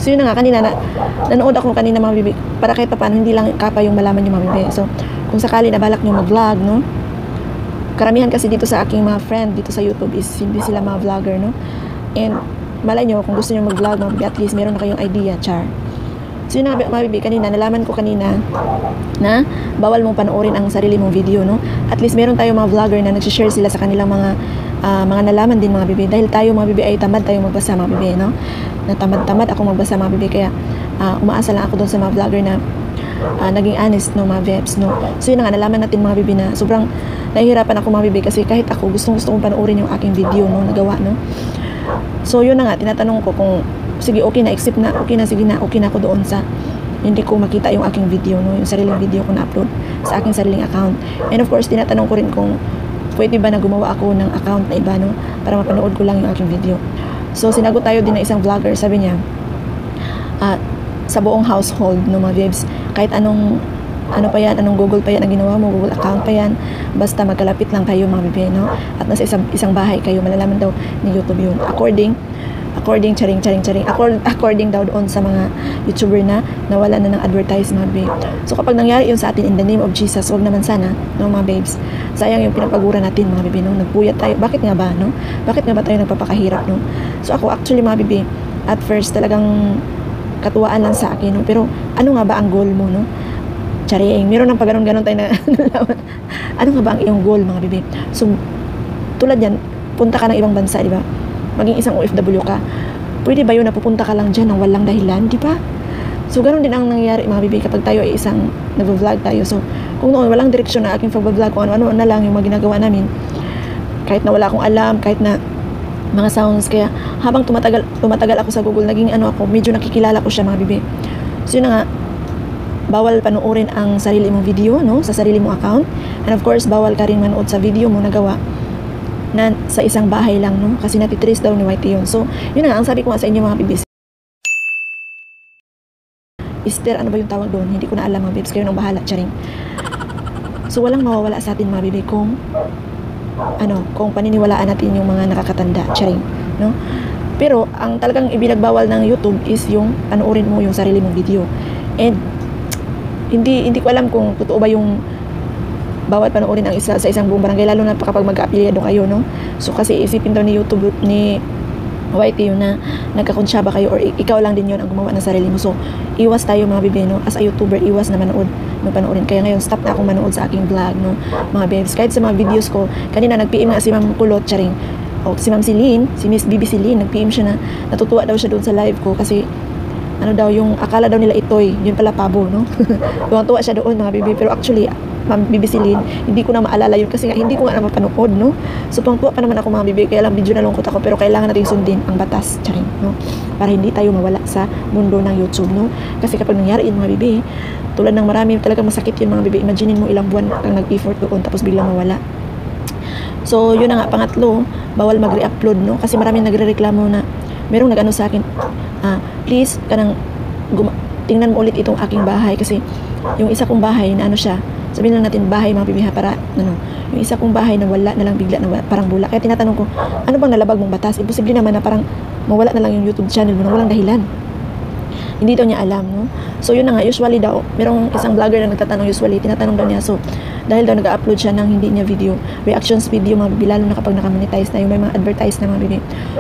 So yun na nga, kanina nanood ako kanina mga bibi, para kahit pa paano hindi lang kapa yung malaman yung mga bibi. So kung sakali na balak nyo mag-vlog, no, karamihan kasi dito sa aking mga friend dito sa YouTube is hindi sila mga vlogger, no, and malay nyo kung gusto nyo mag-vlog mga bibi, at least meron na kayong idea, char. So yun na mga bibi, kanina nalaman ko kanina na bawal mong panoorin ang sarili mong video, no. At least meron tayong mga vlogger na nagsishare sila sa kanilang mga nalaman din mga bibi, dahil tayo mga bibi ay tamad tayong magbasa mga bibi, no. Natamad-tamad ako magbasa mga bibi, kaya umaasa lang ako doon sa mga vlogger na naging honest, no, mga vibes, no. So yun na nga, nalaman natin mga bibi na sobrang nahihirapan ako mga bibi, kasi kahit ako gusto kong panoorin yung aking video, no, nagawa, no. So yun na nga, tinatanong ko kung sige, okay na, accept na, okay na, sige na, okay na ako doon sa hindi ko makita yung aking video, no, yung sariling video ko na upload sa aking sariling account. And of course, tinatanong ko rin kung pwede ba na gumawa ako ng account na iba, no, para mapanood ko lang yung aking video. So sinagot tayo din ng isang vlogger, sabi niya sa buong household, no, mga vibes, kahit anong anong Google pa yan ang ginawa mo, Google account pa yan, basta magkalapit lang kayo mga bibi, no, at nasa isang bahay kayo, malalaman daw ni YouTube yun. According daw doon sa mga YouTuber na nawala na ng advertise mga babe. So kapag nangyari yun sa atin, in the name of Jesus, wag naman sana, no, mga babes. Sayang yung pinapagura natin mga bibi, no, nagpuyat tayo. Bakit nga ba, no? Bakit nga ba tayo nagpapakahirap, no? So ako actually mga bibi, at first talagang katuwaan lang sa akin, no? Pero ano nga ba ang goal mo, no? Charing, meron ng pag-ganon-ganon tayo na ano nga ba ang iyong goal mga bibi? So tulad yan, punta ka ng ibang bansa, di ba? Maging isang OFW ka, pwede ba yun na pupunta ka lang dyan ng walang dahilan, di ba? So ganoon din ang nangyayari mga bibi kapag tayo ay isang nag-vlog tayo. So kung noon walang direksyon na aking pag-vlog, kung ano-ano na lang yung mga ginagawa namin, kahit na wala akong alam, kahit na mga sounds, kaya habang tumatagal ako sa Google, naging medyo nakikilala ko siya mga bibi. So yun na nga, bawal panoorin ang sarili mong video, no, sa sarili mong account, and of course bawal ka rin manood sa video mo nagawa na sa isang bahay lang, no, kasi natitrace daw ni Whitey yun. So yun na nga, ang sabi ko nga sa inyo mga bibis, Easter, ano ba yung tawag doon, hindi ko na alam mga bibis, kayo nang bahala, charing. So walang mawawala sa atin mga bibi kung paniniwalaan natin yung mga nakakatanda, charing, no. Pero ang talagang ibinagbawal ng YouTube is yung panoorin mo yung sarili mong video. And hindi ko alam kung totoo ba yung bawal panoorin ang sa isang buong barangay, lalo na kapag mag-aapilyado kayo, no. So kasi isipin daw ni YouTube ni Whitey yun na nagkakonsyaba kayo, or ikaw lang din yun ang gumawa ng sarili mo. So iwas tayo mga bibi, no, as a YouTuber, iwas na panoorin. Kaya ngayon stop na akong manood sa aking vlog, no, mga babes. Kahit sa mga videos ko, kanina nag-PM nga si Ma'am Kulot, charing, o si Ma'am Celine, si Miss Bibi Celine, nag-PM siya na natutuwa daw siya doon sa live ko kasi yung akala daw nila itoy, yun pala pabo, no. Tuwa siya doon mga bibi, pero actually Ma'am Bibi Celine, hindi ko na maalala yun kasi nga hindi ko nga napapanood, no. So tuwa pa naman ako mga bibi, kaya lang medyo nalungkot ako, pero kailangan natin sundin ang batas, charing, no, para hindi tayo mawala sa mundo ng YouTube, no. Kasi kapag nangyari yun mga bibi, tulad ng marami talagang masakit yun mga bibi. Imaginin mo ilang buwan kang nag-effort doon tapos biglang mawala. So yun na nga, pangatlo, bawal mag-re-upload, no, kasi maraming nagre-reklamo na merong nag-ano sa akin, please tingnan mo ulit itong aking bahay, kasi yung isa kong bahay na siya, sabihin lang natin bahay mga bibiha, para yung isa kong bahay na wala na lang bigla na parang bula. Kaya tinatanong ko, ano bang nalabag mong batas? Imposible naman na parang mawala na lang yung YouTube channel mo na walang dahilan. Hindi daw niya alam, no. So yun na nga, usually daw merong isang vlogger na nagtatanong, tinatanong daw niya, so dahil daw nag-upload siya ng hindi niya video, reactions video mga bibi, lalo na kapag nakamonetize na, yung may mga advertise na mga bibi.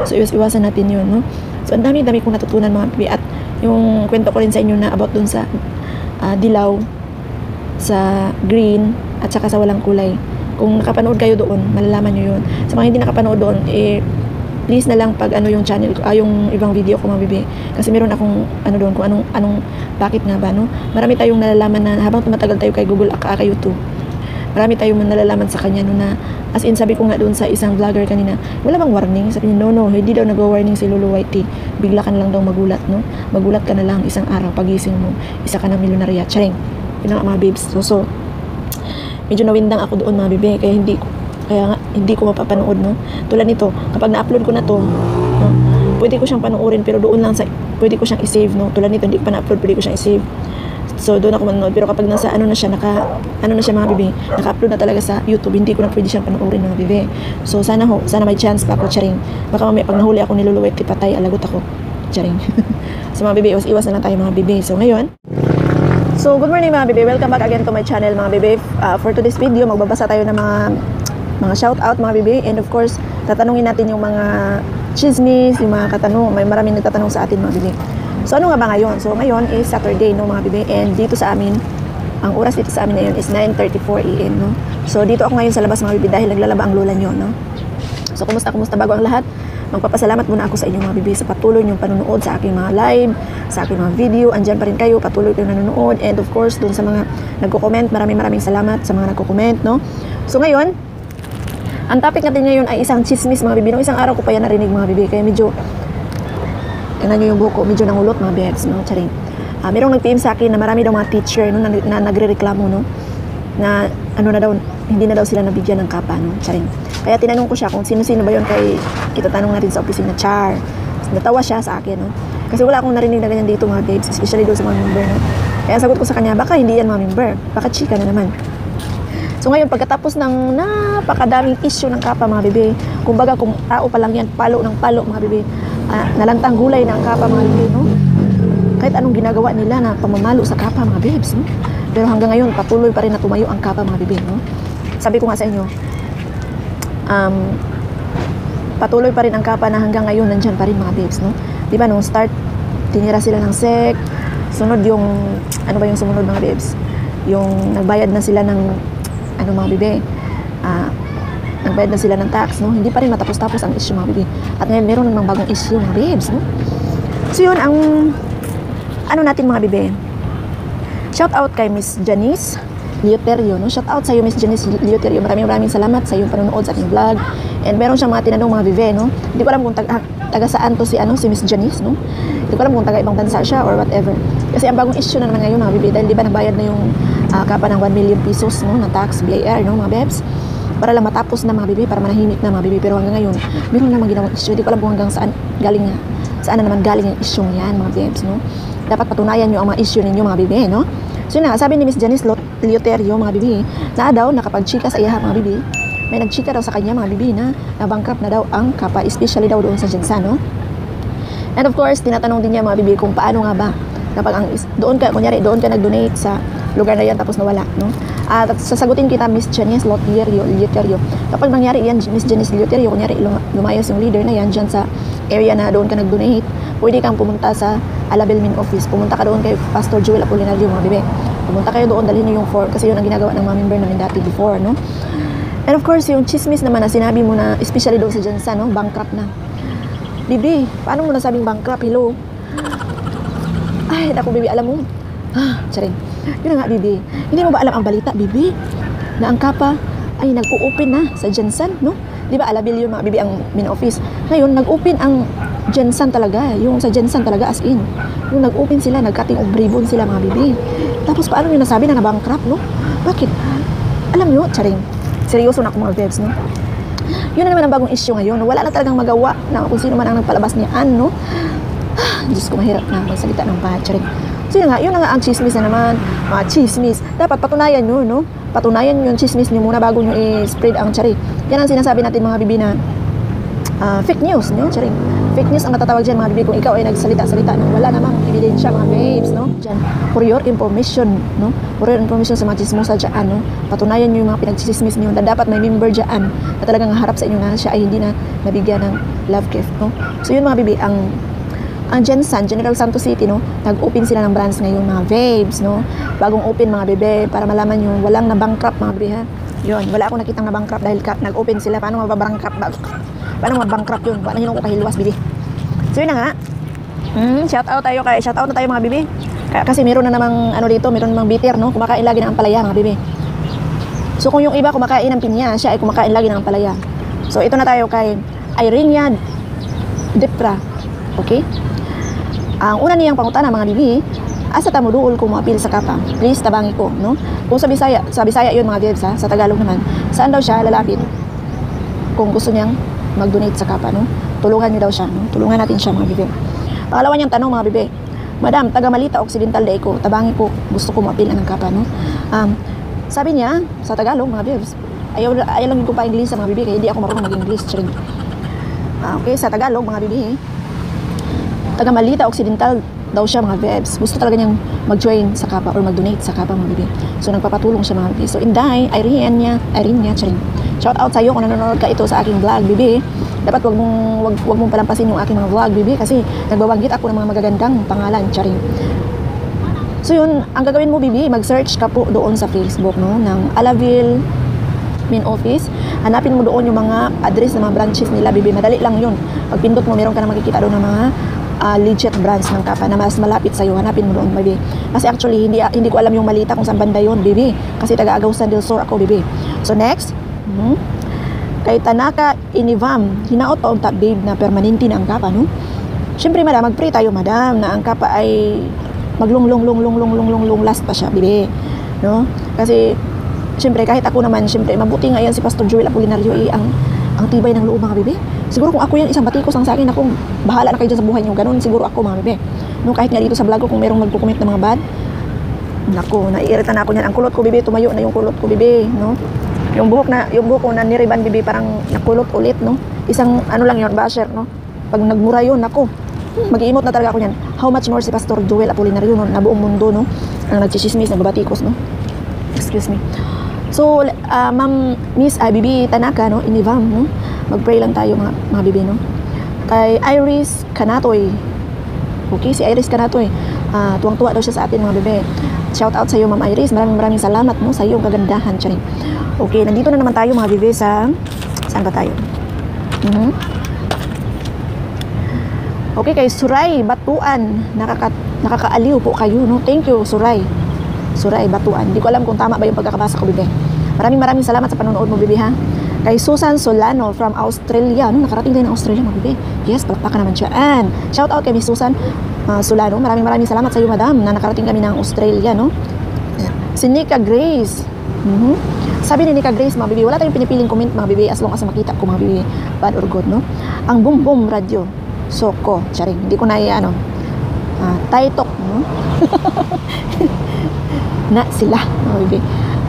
So iwasan natin yun, no. So ang dami kong natutunan mga bibi, at yung kwento ko rin sa inyo na about dun sa dilaw, sa green, at saka sa walang kulay. Kung nakapanood kayo doon, malalaman nyo yun. Sa mga hindi nakapanood doon, please na lang pag yung channel ko, yung ibang video ko mga bibi, kasi meron akong doon kung anong bakit nga ba, no. Marami tayong nalalaman na habang tumatagal tayo kay Google, kay YouTube, marami tayong nalalaman sa kanya, no, na as in, sabi ko nga doon sa isang vlogger kanina, wala bang warning? Sabi niya, no, hindi daw nag-warning si Lolo Whitey, bigla ka na lang daw magulat, no, magulat ka na lang isang araw, pagising mo, isa ka ng milyonarya, charing. Yun nga mga babes. So medyo nawindang ako doon mga bibi, kaya hindi ko mapapanood, no. Tulad nito, kapag na-upload ko na to, no, pwede ko siyang panoorin, pero doon lang pwede ko siyang i-save, no. Tulad nito, hindi ko pa na-upload, pwede ko siyang i-save. So doon ako manonood, pero kapag nasa na siya, mga bibi, naka-upload na talaga sa YouTube, hindi ko na pwede siyang panoorin mga bibi. So sana may chance pa ako, charing. Baka mamaya pag nahuli ako ni Lolo Whitey, patay, alagot ako. Charing. So mga bibi, iwas na lang tayo mga bibi. So ngayon, so good morning mga bibi. Welcome back again to my channel mga bibi. For today's video, magbabasa tayo ng mga shout out mga bibi. And of course, tatanungin natin yung mga chismis, yung mga katanong. May maraming nagtatanong sa atin mga bibi. So ano nga ba ngayon? So ngayon is Saturday, no mga bibi. And dito sa amin, ang oras dito sa amin ngayon is 9:34 AM, no? So dito ako ngayon sa labas mga bibi dahil naglalaba ang lola nyo, no? So kumusta bago ang lahat? Magpapasalamat muna ako sa inyo mga bibi sa patuloy niyong panonood sa aking mga live, sa aking mga video. Andyan pa rin kayo, patuloy kayong nanonood. And of course, dun sa mga nagko-comment, maraming salamat sa mga nagko-comment, no? So ngayon, ang topic natin ngayon ay isang chismis mga bibi. No, isang araw ko pa yan narinig mga bibi, kaya medyo tingnan nyo yung buko, medyo nangulot mga bebs, no? Charing. Merong nag-PM sa akin na marami daw mga teacher, no, na nagre-reklamo, no, na ano na daw, hindi na daw sila nabigyan ng kapa, no? Charing. Kaya tinanong ko siya kung sino-sino ba yun, kay itatanong natin sa opisina. Char. Natawa siya sa akin, no? Kasi wala akong narinig na ganyan dito mga babes, especially doon sa mga member, no? Kaya sagot ko sa kanya, baka hindi yan mga member, baka chika na naman. So ngayon, pagkatapos ng napakadaming issue ng kapa mga bebe, kumbaga kung tao pa lang yan, palo ng palo mga bebe, nalantang gulay ng kapa mga bebe, no? Kahit anong ginagawa nila na pamamalo sa kapa mga babes, no? Pero hanggang ngayon patuloy pa rin na tumayo ang kapa mga bebe, no? Sabi ko nga sa inyo, patuloy pa rin ang kapa na hanggang ngayon nandyan pa rin mga babes, no? Di ba nung start tinira sila ng SEC, sunod yung ano ba yung sumunod mga babes, yung nagbayad na sila ng ano mga bebe, nagbayad na sila ng tax, no? Hindi pa rin matapos-tapos ang issue mga bebe, at ngayon meron namang bagong issue mga babes, no? So yun ang ano natin mga bebe. Shout out kay Miss Janice Lioterio, no? Shout out sa iyo Miss Janice Lioterio. Maraming salamat sa iyong panonood sa aking vlog. And meron siyang mga tinanong mga bebe, no? Hindi ko alam kung taga saan to si Miss Janice, no? Hindi ko alam kung taga ibang bansa siya or whatever. Kasi ang bagong issue na naman ngayon mga bebe, dahil di ba nagbayad na yung kapa ng 1 million pesos, no, na tax, BIR, no, mga bebs, para lang matapos na mga bebe, para manahimik na mga bebe. Pero hanggang ngayon meron namang ginawang issue. Hindi ko alam kung hanggang saan na naman galing yung issue yan mga bebs, no? Dapat patunayan nyo ang mga issue ninyo mga bebe, no? So yun na, sabi ni Miss Janice Lioterio mga bebe, na daw nakapag-chika sa iya mga bebe, may nag-chika daw sa kanya mga bebe na bankrupt na daw ang kapa, especially daw doon sa Jensan, no? And of course, tinatanong din niya mga bebe kung paano nga ba kapag doon ka nag-donate sa lugar na yan tapos nawala, no? At sasagutin kita Miss Janice Lioterio. Kapag nangyari yan Miss Janice Lioterio, kunyari lumayas yung leader na yan dyan sa area na doon ka nag-donate, pwede kang pumunta sa Alabel Min Office. Pumunta ka doon kay Pastor Joel Apolinario mga bebe. Pumunta kayo doon, dalhin niyo yung form kasi yun ang ginagawa ng mga member namin dati before, no? And of course, yung chismis naman na sinabi mo na especially doon sa Jensan, no? Bankrupt na. Bibi, paano mo nasabing bankrupt? Hello? Ay, naku bibi, alam mo. Charing. Yun na nga bibi. Hindi mo ba alam ang balita, bibi? Na ang kapa ay nag-o-open na sa Jensan, no? Di ba Alabel yun mga bibi ang min office. Ngayon, nag-open ang Jensan talaga, yung sa Jensan talaga as in. Yung nag-open sila, nag-cutting of ribbon sila mga bibi. Tapos paano nyo nasabi na nabankrupt, no? Bakit? Alam nyo, charing. Seryoso na ako mga bebs, no? Yun na naman ang bagong issue ngayon. Wala na talagang magawa na kung sino man ang nagpalabas niyan, no? Diyos ko, mahirap na magsalita ng charing. So yun na nga ang chismis na naman. Mga chismis. Dapat patunayan nyo, no? Patunayan nyo yung chismis nyo muna bago nyo i-spread ang charing. Yan ang sinasabi natin mga bibi na fake news, no? Charing. Fake news ang natatawag dyan mga bibi kung ikaw ay nagsalita-salita nang wala namang ebidensya mga babes, no? Dyan, for your information, no? For your information sa mga chismosa dyan, no? Patunayan nyo yung mga pinagchismis nyo na dapat may member dyan na talagang harap sa inyo na siya ay hindi na nabigyan ng love gift, no? So yun mga bibi, ang Jensan, General Santos City, no? Nag-open sila ng branch ngayon mga babes, no? Bagong open mga bebe para malaman nyo walang na-bankrupt mga bebe, ha? Yun, wala akong nakitang na-bankrupt dahil nag-open sila. Paano mababankrupt ba? Paano mabankrupt yun? Paano yun ako kahilwas, bibi? So yun na nga. Shout out na tayo mga bibi. Kasi meron na namang ano dito, meron namang bitter, no? Kumakain lagi ng ampalaya mga bibi. So kung yung iba kumakain ng pinya, siya ay kumakain lagi ng ampalaya. So ito na tayo kay Irenia Depra. Okay? Ang una niyang pangutana mga bibi, asa ta mo duol kung maapil sa kapa? Please tabangi ko, no? Kung sa Bisaya yun mga bibs, ha? Sa Tagalog naman, saan daw siya lalapit? Kung gusto niyang mag-donate sa kapa, no? Tulungan niyo daw siya, no? Tulungan natin siya mga bibi. Pangalawa niyang tanong mga bibi, Madam, taga Malita Occidental day ko, tabangi ko, gusto ko maapil ng kapa, no? Sabi niya sa Tagalog mga bibs, ayaw lang ko pa English sa mga bibi, kaya hindi ako marunong mag-English. Okay, sa Tagalog mga bibi, taga Malita Occidental daw siya mga bebs. Gusto talaga niyang mag-join sa Kappa or mag-donate sa Kappa mga bebe. So nagpapatulong siya mga bebe. So Inday, Irene niya, charing. Shout out sa iyo kung nanonood ka ito sa aking vlog, bebe. Dapat wag mong palampasin yung aking mga vlog, bebe, kasi nagbabanggit ako ng mga magagandang pangalan, charing. So yun, ang gagawin mo, bebe, mag-search ka po doon sa Facebook, no, ng Alaville main office. Hanapin mo doon yung mga address ng mga branches nila, bebe. Madali lang yun. Pag pindot mo, meron ka na makikita doon ng mga legit branch ng Kappa na mas malapit sa'yo. Hanapin mo doon, bebe. Kasi actually, hindi ko alam yung Malita kung saan banda yun, bebe. Kasi taga Agawsan del Sur ako, bebe. So next, kay Tanaka Inivam, hinaot pa unta, babe, na permanente na ang Kappa, no? Siyempre, madam, mag-pray tayo, madam, na ang Kappa ay maglong last pa siya, bebe. No? Kasi siyempre, kahit ako naman, siyempre, mabuti nga yan si Pastor Joel Apolinario, ang tibay ng loob, mga bebe. Siguro kung ako yan, isang batikos ang sa akin, akong bahala na kayo dyan sa buhay nyo, ganun, siguro ako, mga bebe. No, kahit nga dito sa vlog ko, kung merong magkukomment ng mga bad, nako, naiirita na ako niyan. Ang kulot ko, bebe, tumayo na yung kulot ko, bebe, no? Yung buhok ko na niriban, bebe, parang nakulot ulit, no? Isang, ano lang yun, basher, no? Pag nagmura yun, nako, mag-iimot na talaga ako niyan. How much more si Pastor Joel Apolinario, no? Na buong mundo, no? Ang nagchismis, nagbabatikos, no? Excuse me. So, Ma'am Miss Bibi Tanaka, no, Inivam, no, mag-pray lang tayo mga bibi, no, kay Iris Canatoy. Okay, si Iris Canatoy, tuwang-tuwa daw siya sa atin, mga bibi. Shout out sa iyo, Ma'am Iris, maraming salamat, no, sa iyong kagandahan, charing. Okay, nandito na naman tayo, mga bibi, saan ba tayo? Okay, kay Suray Batuan, nakakaaliw po kayo, no, thank you, Suray Batuan. Hindi ko alam kung tama ba yung pagkakabasa ko, bebe. Maraming salamat sa panonood mo, bebe, ha. Kay Susan Solano from Australia, no, nakarating din ng Australia, mga bebe. Yes, palakpakan naman siya. And shout out kay Miss Susan Solano. Maraming salamat sa iyo, madam, na nakarating kami ng Australia, no. Si Nika Grace. Sabi ni Nika Grace, mga bebe, wala tayong pinipiling comment, mga bebe, as long as makita ko, mga bebe, bad or good, no. Ang Boom Boom Radio Soko, charing. Hindi ko na Taitok, no. Na sila, mga bibi.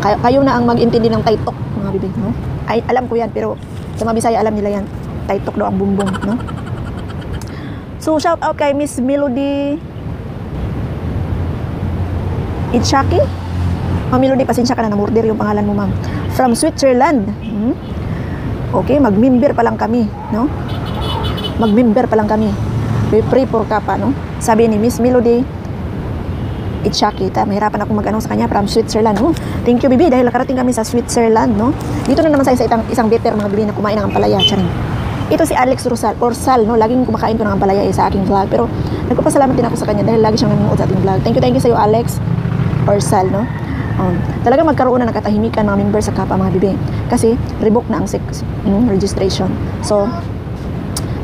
Kayo na ang mag-intindi ng Taitok, mga bibi, no? Ay, alam ko yan, pero sa mga Bisaya alam nila yan. Taitok daw ang bumbong, no? So, shout out kay Miss Melody Itchaki. Ma'am Melody, pasensya ka na, namurder yung pangalan mo, ma'am. From Switzerland. Okay, mag-member pa lang kami, no? Mag-member pa lang kami. We pray for Kappa, no? Sabi ni Miss Melody Itchaki, mahirapan ako mag-ano sa kanya, from Switzerland, no? Thank you, bibi, dahil nakarating kami sa Switzerland, no? Dito na naman sa isang better, mga bibi, na kumain ng ampalaya, charing. Ito si Alex Orsal, no? Laging kumakain ko ng ampalaya sa aking vlog, pero nagpapasalamat din ako sa kanya dahil lagi siyang nanonood sa ating vlog. Thank you sa iyo, Alex Orsal, no? Talagang magkaroon na ng katahimikan mga member sa Kappa, mga bibi, kasi revoke na ang registration. So,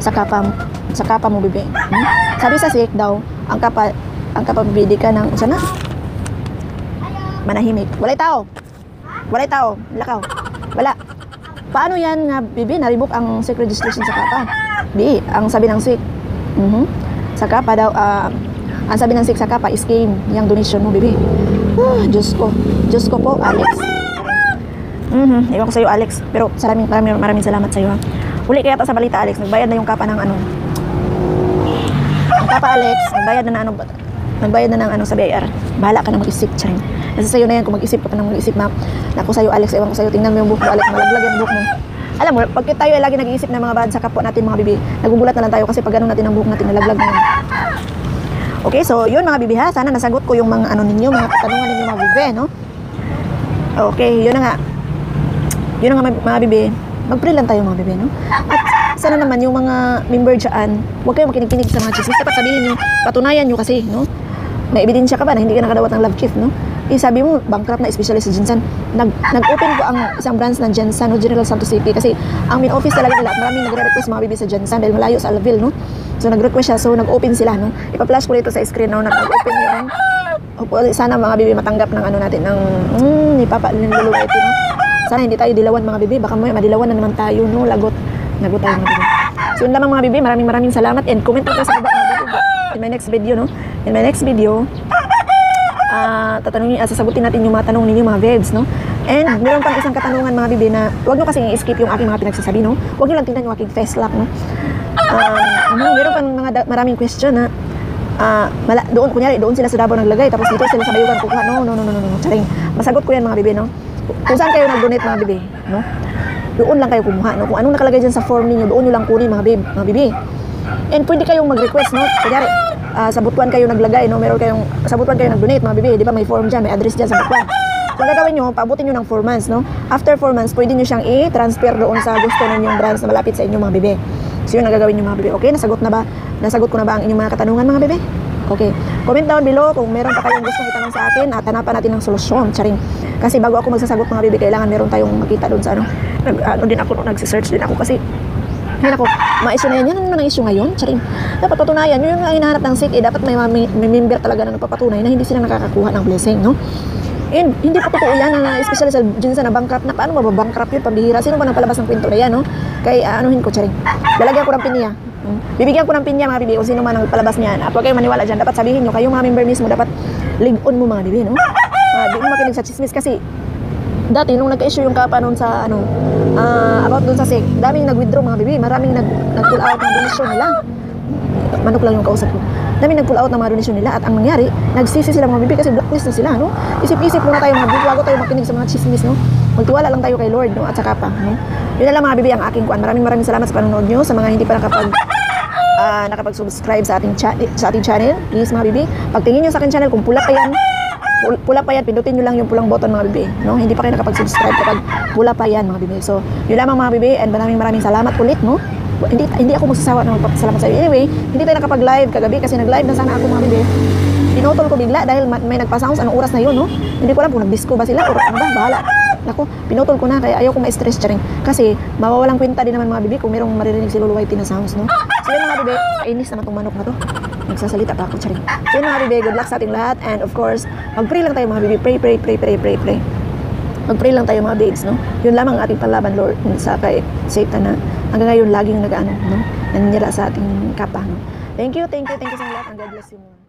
sa Kappa mo, bibi. Sabi sa SIC daw, ang Kappa bibili ka ng sana manahimik. Walay tao, lakaw, wala. Paano yan nga, bibi, na-revoke ang SIC registration sa Kappa? Bi, ang sabi ng SIC, sa Kappa daw, ang sabi ng SIC sa Kappa is game, yung donation mo, bibi. Diyos ko po, Alex. Ewan ko sa'yo, Alex, pero maraming salamat sa'yo, ha. Huli kaya sa balita, Alex, nagbayad na yung Kappa ng ang Kappa, Alex, nagbayad na ng sa BIR. Bahala ka na mag-isip, charing. Nasa sa'yo na yan kung mag-isip ka pa nang mag-isip, ma'am. Naku sa'yo, Alex, ewan ko sa'yo, tingnan mo yung buhok mo, Alex, malaglag yung buhok mo. Alam mo, pag tayo ay lagi nag-iisip ng mga bad sa kapwa natin, mga bibi, nagugulat na lang tayo kasi pag ganun natin ang buhok natin, nalaglag na yan. Okay, so yun, mga bibi, ha, sana nasagot ko yung mga ninyo, mga katanungan ninyo, mga bibi, no? Okay, yun na nga, mga bibi, mag-pray lang tayo, mga bibi, no? At sana naman yung mga member dyan, huwag kayong makinig-kinig sa mga chismis. Dapat sabihin nyo, patunayan nyo kasi, no? May ebidensya ka ba na hindi ka nakadawat ng love gift, no? Sabi mo, bankrupt na, especially sa Jensen. Nag-open ko ang isang branch ng Jensen, no? General Santos City, kasi ang main office talaga nila, maraming nagre-request mga bibi sa Jensen dahil malayo sa Alaville, no? So nag-request siya, so nag-open sila, no? Ipa-flash ko dito sa screen, no? Nag-open yun. Sana mga bibi matanggap ng natin, ng niluluwet, no? Sana hindi tayo dilawan, mga bibi, baka madilawan na naman tayo, no? Lagot tayo, mga bibi. So yun lamang, mga bibi, maraming salamat, and comment ko sa baba, mga bibi, in my next video, no? In my next video, sasagutin natin yung mga tanong ninyo, mga vibes, no? And meron pang isang katanungan, mga bibi, na huwag nyo kasing i-skip yung aking mga pinagsasabi, no? Huwag nyo lang tingnan yung aking face lock, no? Meron pang maraming question na doon sila sa Davao naglagay, tapos dito sila sa Bayugan kukuha. No. Charing. Masagot ko yan mga bibi, no? Kung saan kayo nag-donate mga bibi, no? Doon lang kayo kumuha, no? Kung anong nakalagay dyan sa form niyo, doon nyo lang kunin mga bibi. And pwede kayong mag-request, no? Kunyari, sa Butuan kayo naglagay, no? Sa Butuan kayo nag-donate mga bibi, di ba may form dyan, may address dyan sa Butuan. So, ang gagawin nyo, paabutin nyo ng 4 months, no? After 4 months, pwede nyo siyang i-transfer doon sa gusto ninyong branch na malapit sa inyo mga bibi. So, yun ang gagawin nyo mga bibi. Okay, nasagot ko na ba ang inyong mga katanungan mga bibi? Okay. Comment down below kung meron pa kayong gustong itanong sa akin at hanapan natin ng solusyon. Charing. Kasi bago ako magsasagot mga bibi, kailangan meron tayong makita doon sa nagsisearch din ako kasi ma-issue na yan. Yan naman ang issue ngayon. Charing. Dapat patunayan. Yun yung hinahanap ng sick. Dapat may member talaga na nagpapatunay na hindi sila nakakakuha ng blessing, no? And hindi pa totoo yan, especially sa Jinsan na bankrupt na. Paano mababankrupt yun? Pambihira. Sino ba nagpalabas ng kwento na yan, no? Kaya anuhin ko, charing. Lalagyan ko ng pinya. Bibigyan ko ng pinya mga bibi kung sino man ang palabas niyan. At huwag kayong maniwala dyan. Dapat sabihin nyo, kayong mga member mismo, dapat ligon mo mga bibi, no? Di mo makinig sa chismis kasi dati nung nagka-issue yung kapa noon sa about doon sa SIC, daming nag-withdraw mga bibi, maraming nag-pull out ng donation nila. Manok lang yung kausap ko. Daming nag-pull out ng mga donation nila at ang nangyari, nagsisi sila mga bibi kasi blacklist na sila, no? Isip-isip muna tayo mga bibi, bago tayo makinig sa mga chismis, no? Magtiwala lang tayo kay Lord, no? At sa kapa, no? Yun na lang mga bibi ang aking kuan. Maraming salamat sa panonood nyo. Sa mga hindi pa nakapag-subscribe sa ating channel, please mga bibi, pagtingin nyo sa aking channel kung pula pa yan, pindutin nyo lang yung pulang button mga bibi, no? Hindi pa kayo nakapag-subscribe kapag pula pa yan mga bibi. So, yun lamang mga bibi, and maraming salamat ulit, no? Hindi ako magsasawa na magpapasalamat sa iyo. Anyway, hindi tayo nakapag-live kagabi kasi nag-live na sana ako mga bibi. Pinutol ko bigla dahil may nagpa-sounds anong oras na yun, no? Hindi ko alam kung nag-disco ba sila o ano ba, bahala. Ako, pinutol ko na kaya ayaw ko ma-stress charing. Kasi mawawalang kwenta din naman mga bibi kung merong maririnig si Lolo Whitey na sounds, no? So yun mga bibi, kainis naman tong manok na to. Nagsasalita pa ako charing. So yun mga bibi, good luck sa ating lahat. And of course, mag-pray lang tayo mga bibi. Pray. Mag-pray lang tayo mga babes, no? Yun lamang ang ating panlaban, Lord, sa kay Satan na hanggang ngayon laging nag-ano, no? Nanira sa ating kapa, no? Thank you sa lahat and God bless you.